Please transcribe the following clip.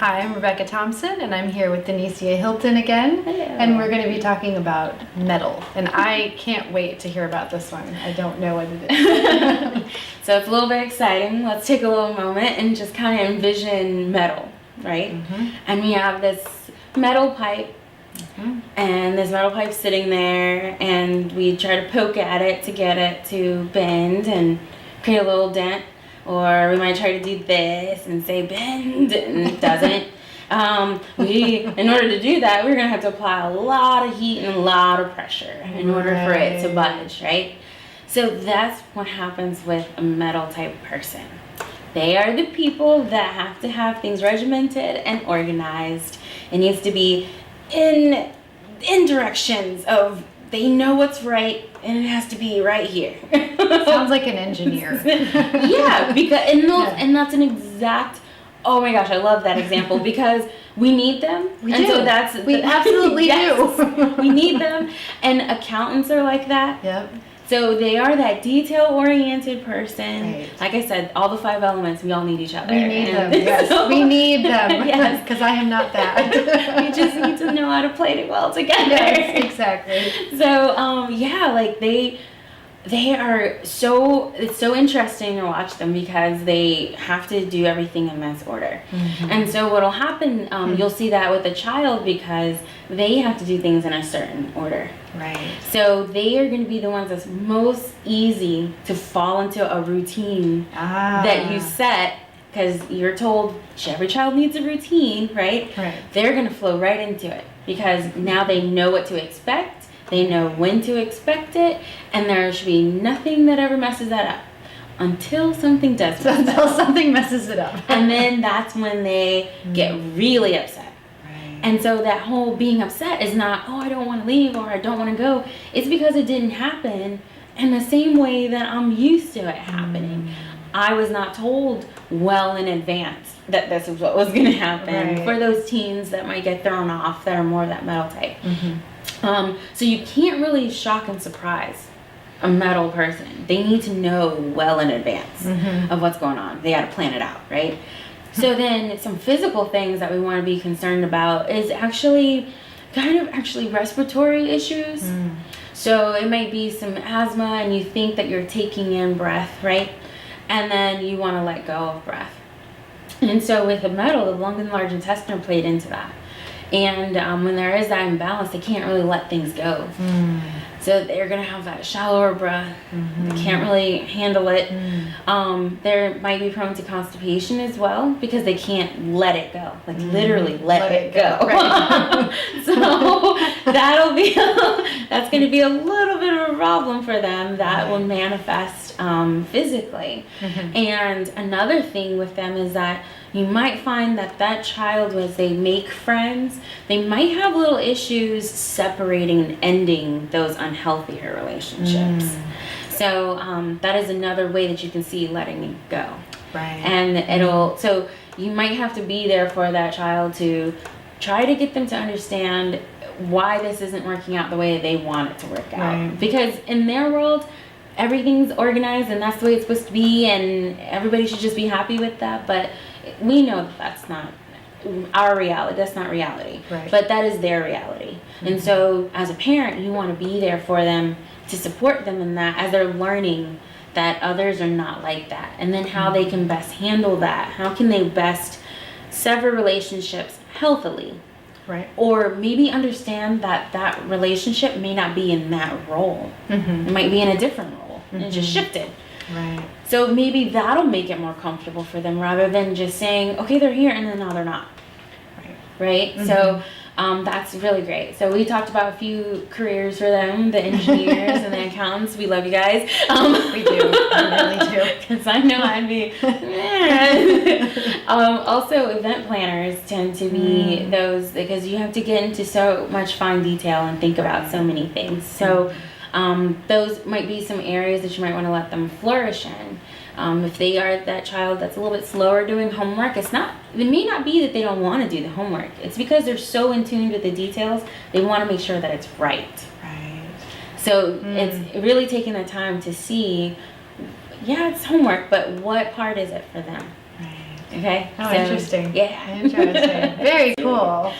Hi, I'm Rebecca Thompson, and I'm here with Denicia Hilton again. Hello. And we're going to be talking about metal. And I can't wait to hear about this one. I don't know what it is. So it's a little bit exciting. Let's take a little moment and just kind of envision metal, right? Mm-hmm. And we have this metal pipe, and this metal pipe sitting there, and we try to poke at it to get it to bend and create a little dent. Or we might try to do this and say bend, and it doesn't. In order to do that, we're going to have to apply a lot of heat and a lot of pressure in order for it to budge, right? So that's what happens with a metal type person. They are the people that have to have things regimented and organized. It needs to be in directions of they know what's right, and it has to be right here. Sounds like an engineer. Yeah, and that's an exact. Oh my gosh, I love that example because we need them. We absolutely do. We need them, and accountants are like that. Yep. So they are that detail-oriented person. Right. Like I said, all the 5 elements, we all need each other. We need them, yes. We need them. Yes. Because I am not that. We just need to know how to play it well together. Yes, exactly. So, like they are so, it's so interesting to watch them because they have to do everything in this order. Mm-hmm. And so what'll happen, you'll see that with a child because they have to do things in a certain order. Right. So they are going to be the ones that's most easy to fall into a routine that you set because you're told every child needs a routine, right? Right. They're going to flow right into it because now they know what to expect. They know when to expect it, and there should be nothing that ever messes that up until something does mess Until up. something messes it up. And then that's when they get really upset. Right. And so that whole being upset is not, oh, I don't want to leave or I don't want to go. It's because it didn't happen in the same way that I'm used to it happening. I was not told well in advance that this is what was going to happen. Right. For those teens that might get thrown off that are more of that metal type. Mm-hmm. So you can't really shock and surprise a metal person. They need to know well in advance of what's going on. They got to plan it out, right? So then some physical things that we want to be concerned about is actually respiratory issues. So it might be some asthma and you think that you're taking in breath, right? And then you want to let go of breath. And so with the metal, the lung and large intestine are played into that. And when there is that imbalance, they can't really let things go. So they're going to have that shallower breath. They can't really handle it. They might be prone to constipation as well because they can't let it go. Like literally let it go. Right. So that's going to be a little bit of a problem for them that will manifest physically. And another thing with them is that you might find that child, as they make friends, they might have little issues separating and ending those unhealthier relationships. So that is another way that you can see letting it go. Right. And so you might have to be there for that child to try to get them to understand why this isn't working out the way they want it to work out. Right. Because in their world, everything's organized and that's the way it's supposed to be and everybody should just be happy with that. But we know that that's not our reality. That's not reality. Right. But that is their reality. And so as a parent, you want to be there for them to support them in that as they're learning that others are not like that. And then how they can best handle that. How can they best sever relationships healthily? Right. Or maybe understand that relationship may not be in that role. It might be in a different role. And it just shifted. Right. So maybe that'll make it more comfortable for them rather than just saying, okay, they're here and then now they're not. Right? So that's really great. So we talked about a few careers for them, the engineers and the accountants. We love you guys. We do. We really do. Because I know I'd be... Also, event planners tend to be those because you have to get into so much fine detail and think about so many things. So those might be some areas that you might want to let them flourish in. If they are that child that's a little bit slower doing homework, it may not be that they don't want to do the homework. It's because they're so in tune with the details, they want to make sure that it's right. Right. So it's really taking the time to see, yeah, it's homework, but what part is it for them? Right. Okay. Oh, So, interesting. Yeah. Interesting. Very cool.